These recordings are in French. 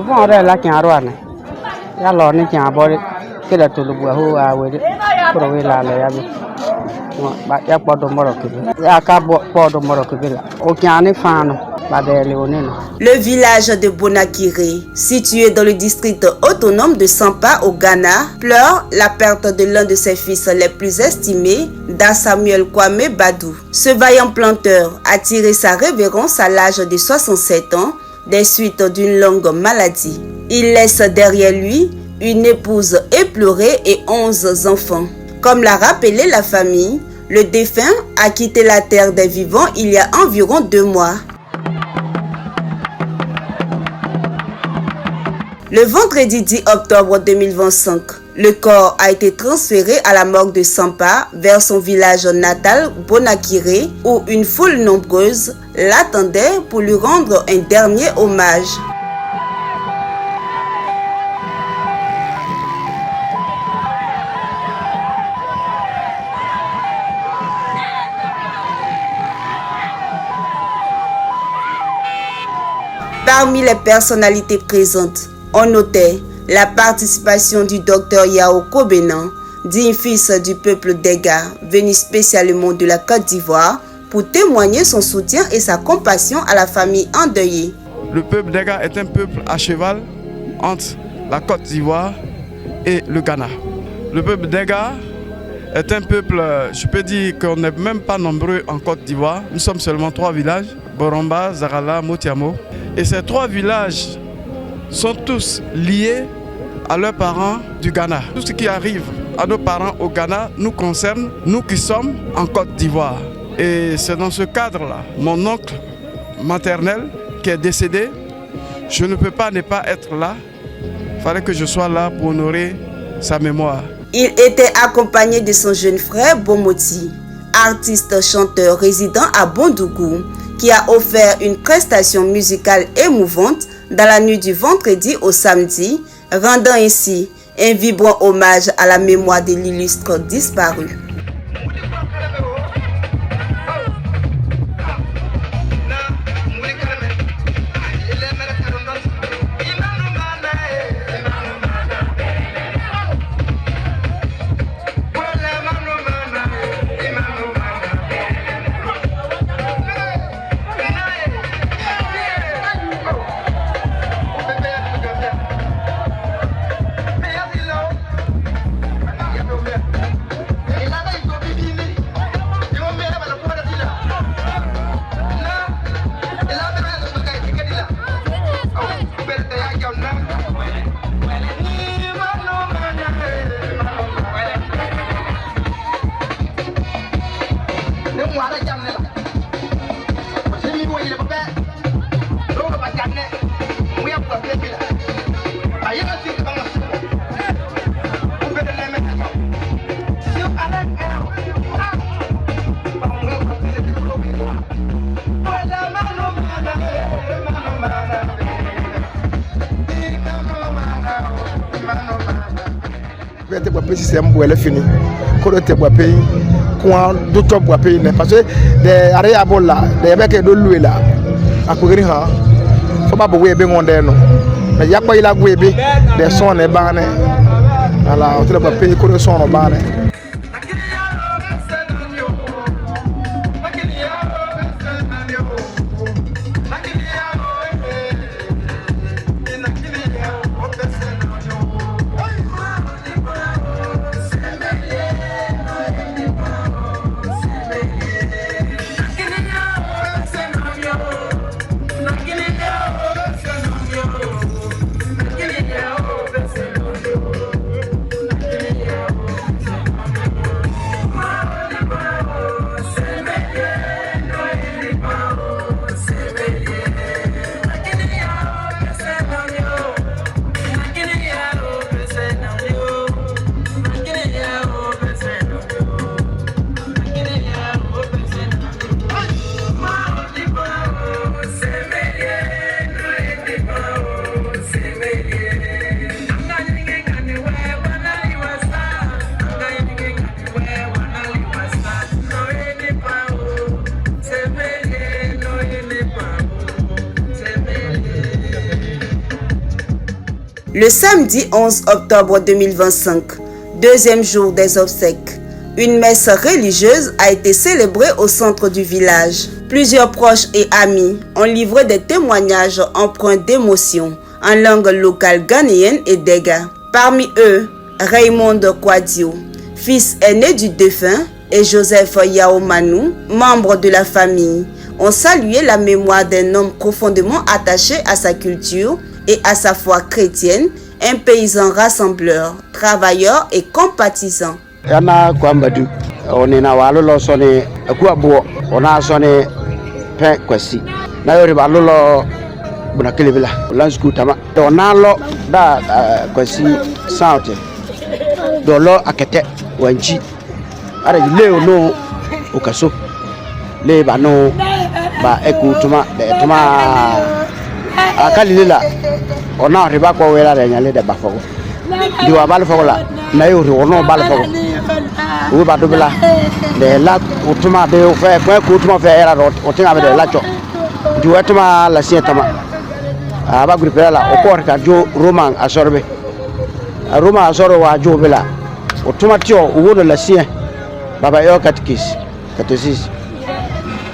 bon là qui arwane ya lo ni qui abore que la tulu bu ho awede pro we la ya bi ba ya podo moro ke ya ka podo moro ke la o qui ani fano. Le village de Bonakiri, situé dans le district autonome de Sampa au Ghana, pleure la perte de l'un de ses fils les plus estimés, Da Samuel Kwame Badou. Ce vaillant planteur a tiré sa révérence à l'âge de 67 ans des suites d'une longue maladie. Il laisse derrière lui une épouse éplorée et 11 enfants. Comme l'a rappelé la famille, le défunt a quitté la terre des vivants il y a environ 2 mois. Le vendredi 10 octobre 2025, le corps a été transféré à la morgue de Sampa vers son village natal Bonakiri où une foule nombreuse l'attendait pour lui rendre un dernier hommage. Parmi les personnalités présentes, on notait la participation du docteur Yao Kobenan, digne fils du peuple Dega, venu spécialement de la Côte d'Ivoire pour témoigner son soutien et sa compassion à la famille endeuillée. Le peuple Dega est un peuple à cheval entre la Côte d'Ivoire et le Ghana. Le peuple Dega est un peuple, je peux dire qu'on n'est même pas nombreux en Côte d'Ivoire. Nous sommes seulement 3 villages, Boromba, Zarala, Motiamo. Et ces 3 villages sont tous liés à leurs parents du Ghana. Tout ce qui arrive à nos parents au Ghana nous concerne, nous qui sommes en Côte d'Ivoire. Et c'est dans ce cadre-là, mon oncle maternel qui est décédé, je ne peux pas ne pas être là. Il fallait que je sois là pour honorer sa mémoire. Il était accompagné de son jeune frère Bomoti, artiste chanteur résident à Bondougou, qui a offert une prestation musicale émouvante dans la nuit du vendredi au samedi, rendant ainsi un vibrant hommage à la mémoire de l'illustre disparu. C'est un fini. Quand tu es pays, quand d'autres bois pays, parce que des ariables là, des mecs de l'oué là, à courir, faut pas bouger bien on déno. Mais il y a pas il a boué des sons et bannes. Alors on te le payer quand le son au banne. Le samedi 11 octobre 2025, deuxième jour des obsèques, une messe religieuse a été célébrée au centre du village. Plusieurs proches et amis ont livré des témoignages empreints d'émotion en langue locale ghanéenne et Dega. Parmi eux, Raymond Kwadio, fils aîné du défunt, et Joseph Yaomanou, membre de la famille, ont salué la mémoire d'un homme profondément attaché à sa culture et à sa foi chrétienne, un paysan rassembleur, travailleur et compatissant. Yana kwambadu onina walolo sone akuabo ona sone pe kwasi na yori balolo bunakelebila lansku tama donalo da kwasi saute dolo akete wanchi ara leo no okaso le ba no ba ekutuma de tuma akalila ona riba ko wela de nyale de bafago diwa bal fogola na yori ono bal fogo we ba dobla de la utuma be fe ko utuma fe era o tinga be de la cho di wetuma la sietama aba groupe la o ko ka jo roman asorbe roma asoro wa jo bela utuma tio wo la sie baba yo katikis katosis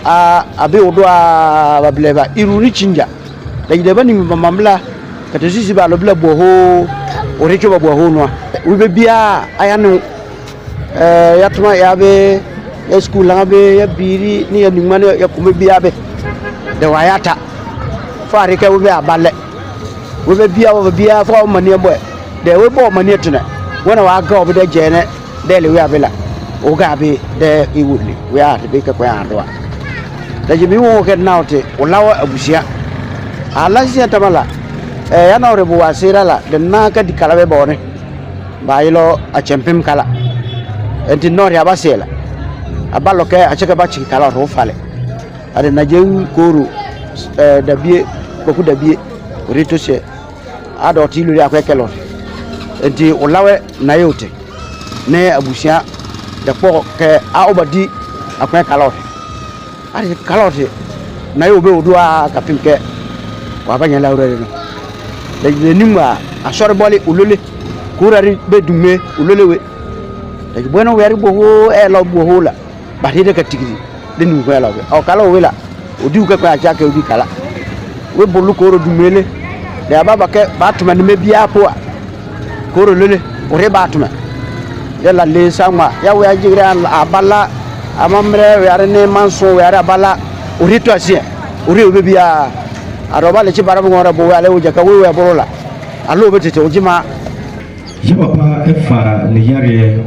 abi odo ba bleba iruni chinja da ide bani mamla katosis ba lo bla boho o recho ba boho no we be bia ayanu yatuma yabe ya school ngabe ya biri ni ya nimane ya kuma biya be de wayata fari ka we abale we be biya fa mani boy de we bo mani tuna wona wa ga obi de jene de le we abela o ga be de iwuli we a be ka kwa ando da jibi wo ke nauti o lawa abusia ala sia tamala ya na ore bo wasira la de na ka dikala be bone ba ilo a chempim kala enti nori abasela abalo ke acheka bachi kala ro fale ade najen koru dabie koku dabie rito se ado tilu ya kwekelo enti olawe na yote ne abusia de po ke a obadi akwe kala ade kala na yo be odua kapimke wa banya la urere no de nimba asore boli ulole kurari be dume ulolewe de bueno weri boho e lo boho la ba de ka tigiri de nu ko la o kala o wela o diu ka kwa acha ka obi kala we bolu ko ro dumele de ababa ke batuma ni mebia po ko ro lele o re batuma de la le sama ya we ajigra abala amamre we are ne manso we are abala o rito asie o re obia aroba le chi bara mo ora bo we ale o jaka we we borola alo betete o jima Papa efa ne yare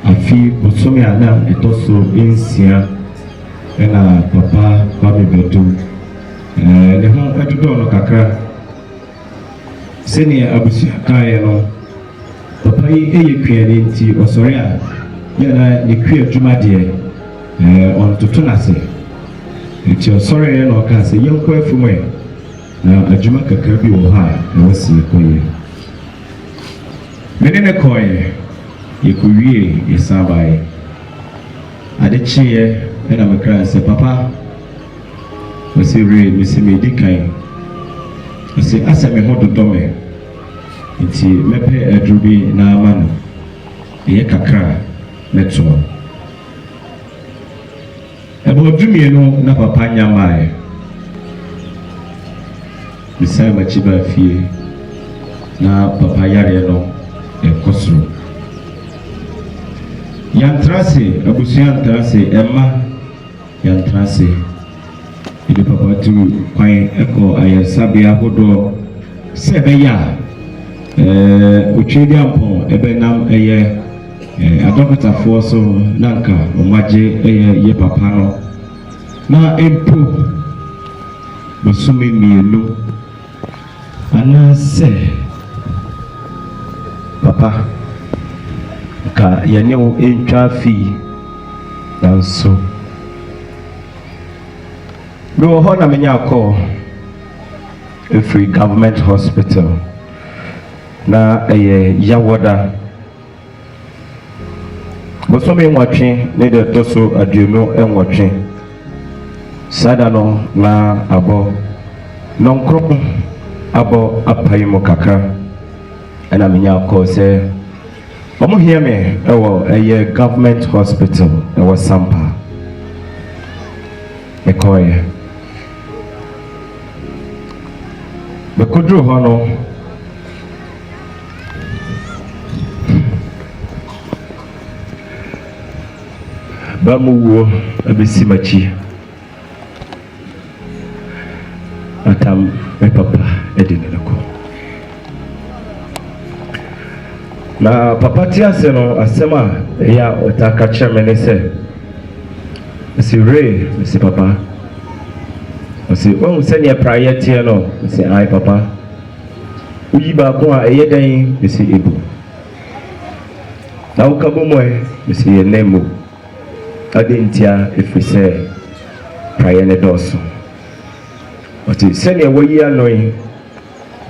afi bosomi ana etoso ensia ena papa kwame bedu ne ho adudo no kakra seni abusia kae no papa yi eye kwiane nti osore a yana ne kwi adwuma de on toto nase nti osore no ka se yenko afumwe na adwuma kakra bi wo ha na wasi koye menene koye yekuwie yesabae adechiye ena mekra se papa osire misimi dikan osi aseme ho dodome nti mepe adrubi na amano ye kakra meto ebo dumie no na papa nyamae misai machiba fie na papa yare no ekosro yantrase abusu yantrase emma yantrase ile papa tu kwan eko ayasabia hodo sebeya otwedi ampo ebenam eye adokata fo so nanka omaje eye ye papa no na empo busumi mienu anase papa ka yane o entwa fi danso no ho na menya call a free government hospital na yawoda bosome nwatwe ne de toso aduonu enwatwe sada no na abo no nkro abo apaimo kakra ena menya ko se omo hear me ewo eye government hospital ewo Sampa mekoye bekodro hono bamuwo abesi machi atam me papa edinelako na papa tiase no asema ya otaka chemene se si re si papa si on senya priority no si ai papa uyi ba ko a eyedan si ebu na ukabo moe si enemu adentia efise prayer ne doso oti senya woyi anoi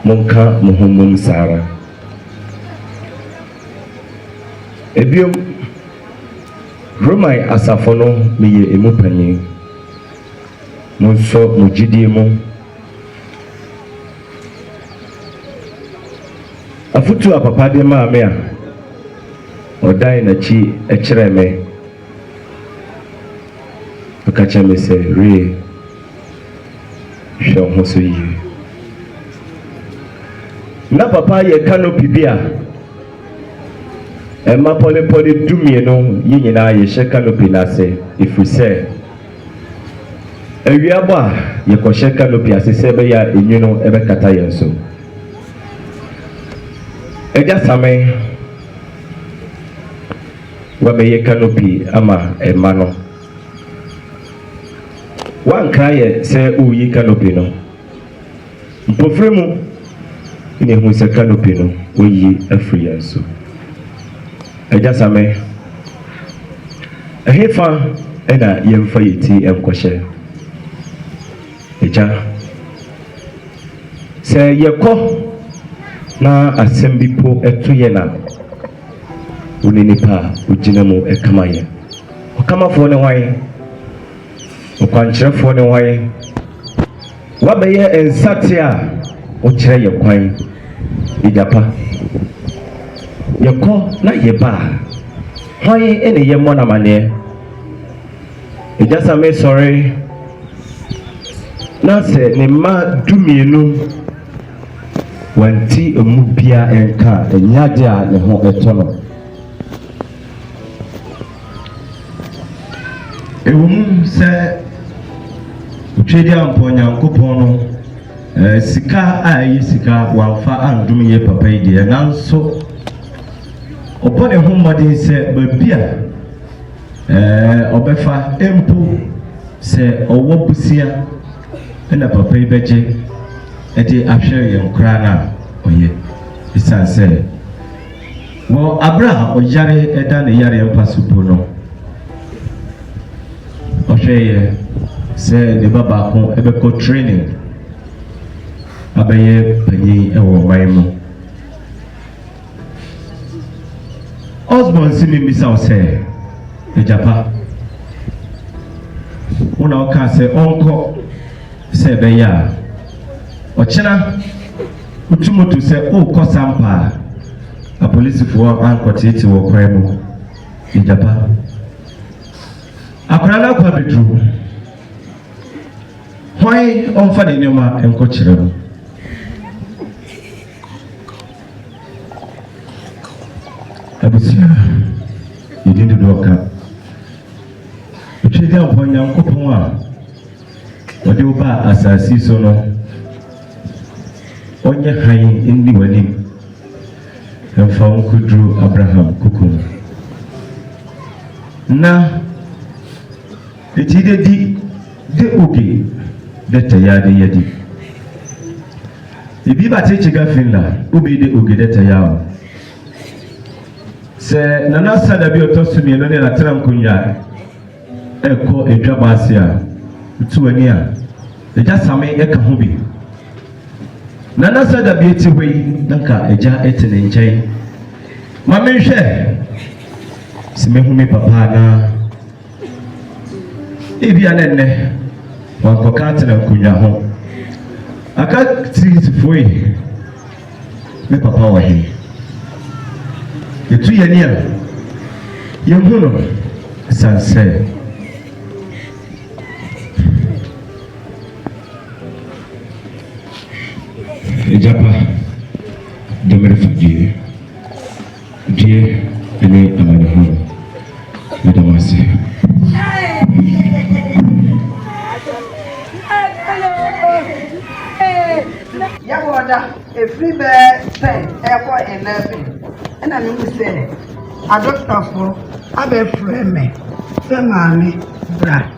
monka muhumum sara ebiom Romai asafono miye emupanyi monso mujidi mu afutu apapa de maame a odai na chi ekyereme okacha me se re hwe ho so yi na papa ye canopy bia Emma pole dumie no yinyina ye hye canopy na se ifuse ewiabo a ye ko hye canopy asese be ya enwuno ebe kata ye so eja same wa me ye canopy ama emma no wan kraye se uyi canopy no mpofremu ni hu se canopy no oyi afri ye so eja same ehefa ena yemfa yeti enkohye eja se yekọ na asembipo etuye na uninipa ujinamu ekamaye okamafo ne hwan okwankyerefo ne hwan wabeye ensate a okire yekwan ijapa yekọ na yeba hwan ene yemmo na mane ejasame sorry na se ne ma dumienu wanti emubia enka enyade a ne ho etono ewum se utwedi ampo nyankopon no sika a yi sika wanfa andum ye papa yi de nanso opone ho modin se babia obefa empu se owo busia na papa yi beje eti ahwe ye nkra na oye isanse wo Abraham oyare eda ne yare empasupo no ohwe se ne baba ko ebeko training abaye panyi ewo maimu Osborn simi misa se ejapa una oka se onko se beya ochina utumoto se o Sampa a police for ankotiti wo kwemu ejapa akrana kwa bedru hoy onfa de nyoma enko kiremu abusia yidinde doka utwede amponya nkopon a wode oba asasi so no onye han ndi wani emfa nkudru Abraham kukum na etide di de oge de tayade yadi ibi ba te chiga finla obi de oge de tayawo se nana sada bi otosumi no ne na tram kunya eko edwaba asia tuani a eja same eka ho bi nana sada bi eti hwei danka eja etene nkyai ma menhwe simehumi papa na ebi anenne wankoka tena kunya ho aka foi me papa wa he yetu yɛ nia yɛhu no sansɛ ejapa demere fadie die ene amadahu medamase Yagoda, a free bear, say, airport and nothing. And I will say, I don't stop for a friend me, family, bra.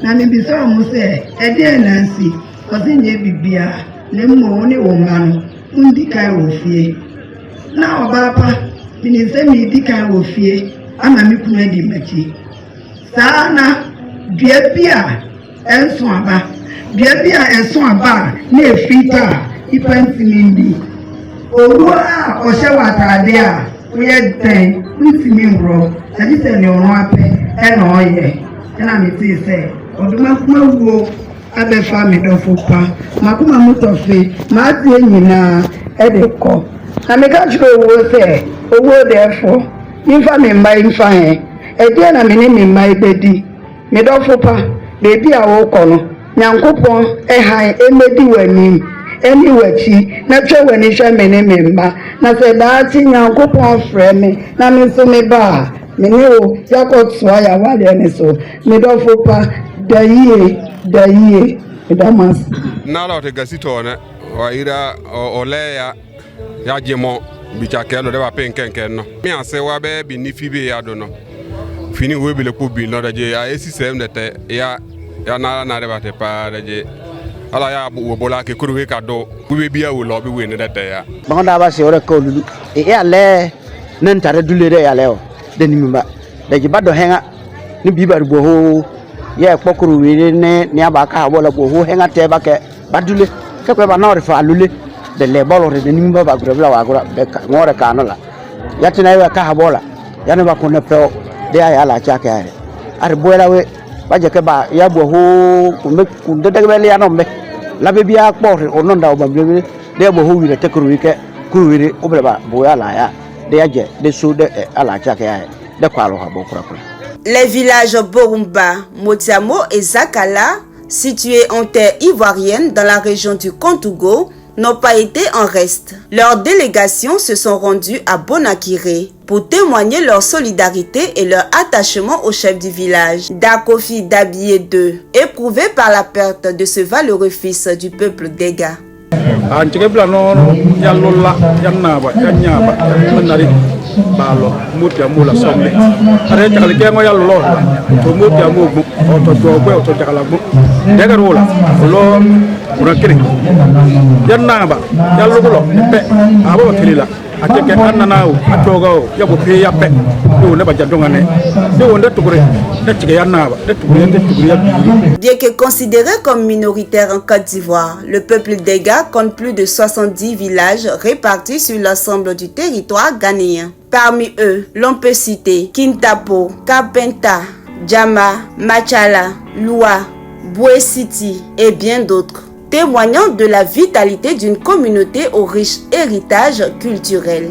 Nanny be so almost say, a dear Nancy, was in your bibia, Lemo only woman, Undika will fear. Now, Papa, in send me Dika will fear, I'm a Mikumedi Machi. Sana, dear Pia, and Swamba. Bia eso aba na efita ipantimi owo a o se watade a we den ntimi nro adi se ni orun ape e na oye na mi ti se oduma kuma wo abe fami do fopa makuma mutofe ma ti enyina e de ko na me ka jiro wo se owo de fo infa mi mba infa he e de na me ni mi mba ibedi me do fopa bebi a wo ko no Nyankopon ehai emedi wani eni wachi na twa wani hwa mene memba na se daati Nyankopon frɛ me na me so me ba me ne o yakotsoa ya wale ne so me do fopa daie edamas na la te gasito ne o ira o le ya jemo bichake no de ba penkenken no mi ase wa be bi ni fibe ya do no fini we bi le ko bi no da je ya esisem de te ya na de bate pa de ala ya bu bola ke kuruwe ka do bu be biya wo lo bi we ne de ya ba nda ba se ore ko lulu e ya le nan tare dule de ya le o de ni mba de ji ba do henga ni bi ba bo ho ye pokuru we ne ni aba ka bola bo ho henga te ba ke ba dule ke ko ba na ore fa lule de le bolo de ni mba ba gure bla wa gura be ka ngore ka no la ya tina ya ka bola ya ne ba ko ne pe de ya la cha ke are bola we baje ke ba ya bo ho ku de bele ya no me la be bia kpo o no nda o ba be de bo ho wi de te kuru ke kuru wi o be ba bo ya la ya de ya je de so de ala cha ke ya de kwa lo ha bo kura kura. Les villages Borumba, Motiamo et Zakala, situés en terre ivoirienne dans la région du Kontougo, n'ont pas été en reste. Leurs délégations se sont rendues à Bonakiré pour témoigner leur solidarité et leur attachement au chef du village, Dakofi Dabié II, éprouvé par la perte de ce valeureux fils du peuple Dega. Balo mutia mula sombe are takal kengo yallo lo to mutia mo to do to takala mo daga rola lo murakiri yanna ba yallo ko lo pe abo kelila ateke annana o atogo yabo pe yape do ne ba jadongane do wonda tukure de tike yanna ba de tukure. Bien que considéré comme minoritaire en Côte d'Ivoire, le peuple Dega compte plus de 70 villages répartis sur l'ensemble du territoire ghanéen. Parmi eux, l'on peut citer Kintapo, Kapenta, Djama, Machala, Loua, Boué City et bien d'autres, témoignant de la vitalité d'une communauté au riche héritage culturel.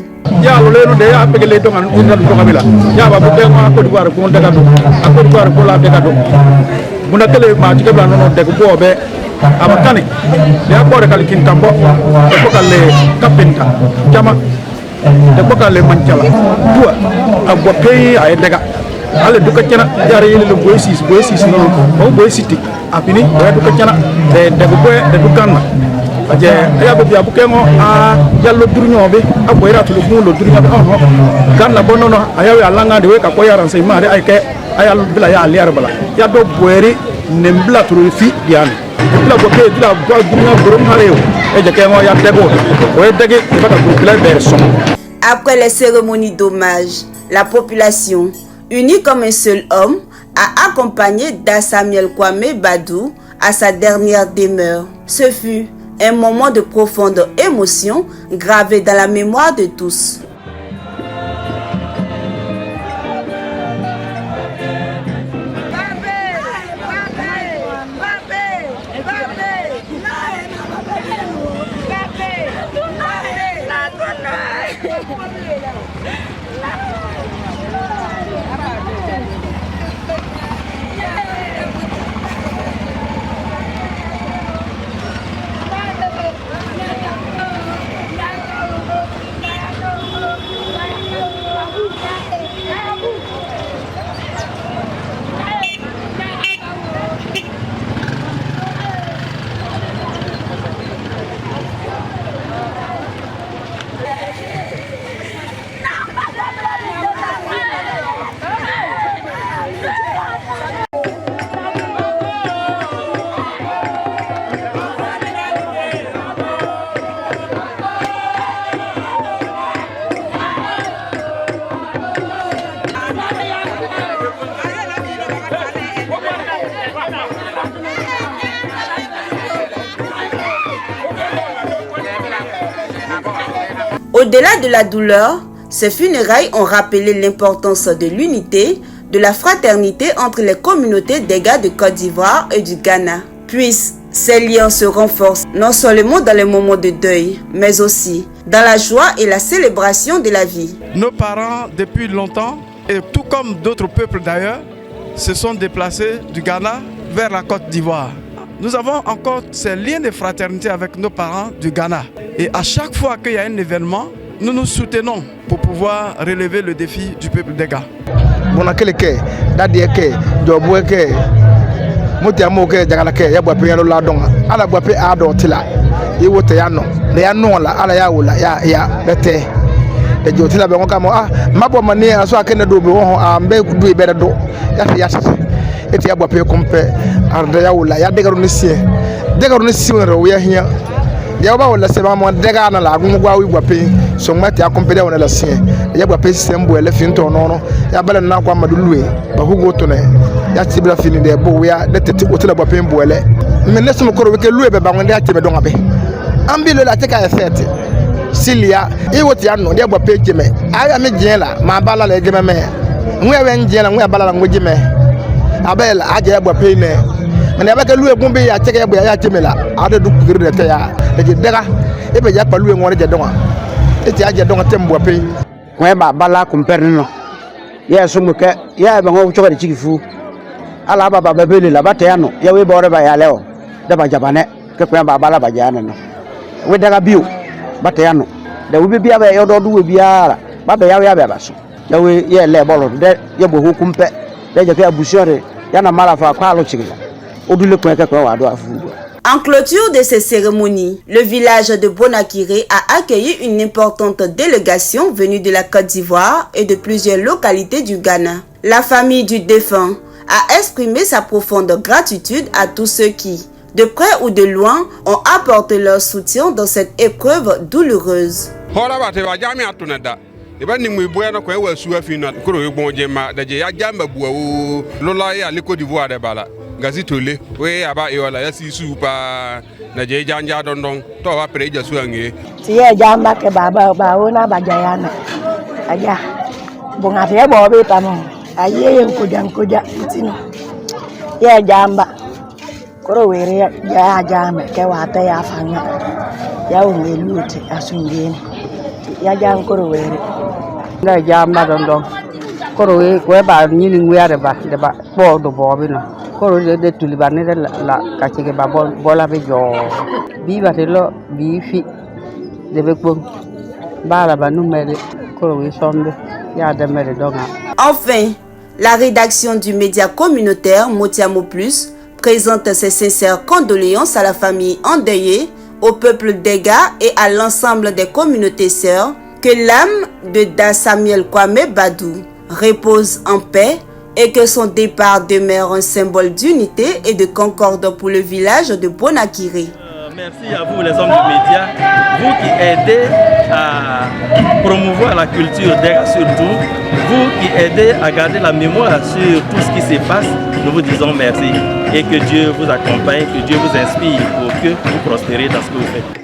de boka le manchala tua agwa pay ay daga ale duka cena jare yele le boy sis no o boy city apini do duka cena de boy de dukanna aje ya be biabu kengo a jallo durnyobe agwa ira tulu lo durnyobe on ganna bonono ayawe alanga de we ka ko yaran sai ma de ay ke ayal bila ya aliar bala ya do boyri nembla turu fi diane bila go ke bila go durnya borom hareo e je kengo ya dego o dege baka ko bila ber son. Après les cérémonies d'hommage, la population, unie comme un seul homme, a accompagné Da Samuel Kwame Badou à sa dernière demeure. Ce fut un moment de profonde émotion gravé dans la mémoire de tous. Au-delà de la douleur, ces funérailles ont rappelé l'importance de l'unité, de la fraternité entre les communautés des gars de Côte d'Ivoire et du Ghana. Puissent ces liens se renforcent non seulement dans les moments de deuil, mais aussi dans la joie et la célébration de la vie. Nos parents, depuis longtemps, et tout comme d'autres peuples d'ailleurs, se sont déplacés du Ghana vers la Côte d'Ivoire. Nous avons encore ces liens de fraternité avec nos parents du Ghana. Et à chaque fois qu'il y a un événement, nous nous soutenons pour pouvoir relever le défi du peuple des gars. Yaba wala seba mo dega na la gumu gwa wi gwape so mati akompede wona la sien ya gwape system bo ele finto no ya bala na kwa madulwe ba hugo to ne ya tibla fini de bo ya de tete otela gwape bo ele me nesu mkoro weke luwe be ba wonde atebe donga be ambilo la teka effect silia e woti anno de gwape jeme aya me jela ma bala la jeme me nwe wen jela nwe bala la ngojeme abela aje gwape ne mais avec lui bombe ya teke ya temela ade du kugir de ya de dega e be ya palu ngore je donga e ti aje donga tembo pe Kwe ba bala kumperne no. Ya sumuke ya ba ngo choka de chikifu. Ala ba ba bele la bate ya no. Ya we bore ba ya leo. Da ba jabane ke kwe ba bala ba jana no. We daga biu bate ya no. Da we bia ba yo do du we biara. Ba be ya ba so. Ya we ye le bolo de ye bo hukumpe. De je ke abusiore ya na mala fa kwa lo chikila. En clôture de ces cérémonies, le village de Bonakiré a accueilli une importante délégation venue de la Côte d'Ivoire et de plusieurs localités du Ghana. La famille du défunt a exprimé sa profonde gratitude à tous ceux qui, de près ou de loin, ont apporté leur soutien dans cette épreuve douloureuse. Gazitole we aba yola ya si supa na je janja dondong to wa preja suange tiye jamba ke baba ba ona bajayana aja bunga fe bo be tamo aye nkuja tino ye jamba koro were ya jamba ke wa ta ya fanya ya ungeluti asungeni ya jam koro were na jamba dondong koro we ko ba nyini ngwere ba de ba bo do bo bi no koro de tulibane de la kachike ba bola be jo bi ba de lo bi fi de be ko ba la ba numere koro we sombe ya de mere donga. Enfin, la rédaction du média communautaire Motiamo Plus présente ses sincères condoléances à la famille endeuillée, au peuple d'Ega et à l'ensemble des communautés sœurs. Que l'âme de Da Samuel Kwame Badou repose en paix et que son départ demeure un symbole d'unité et de concorde pour le village de Bonakiré. Merci à vous les hommes du média, vous qui aidez à promouvoir la culture d'Ega surtout, vous qui aidez à garder la mémoire sur tout ce qui se passe, nous vous disons merci et que Dieu vous accompagne, que Dieu vous inspire pour que vous prospérez dans ce que vous faites.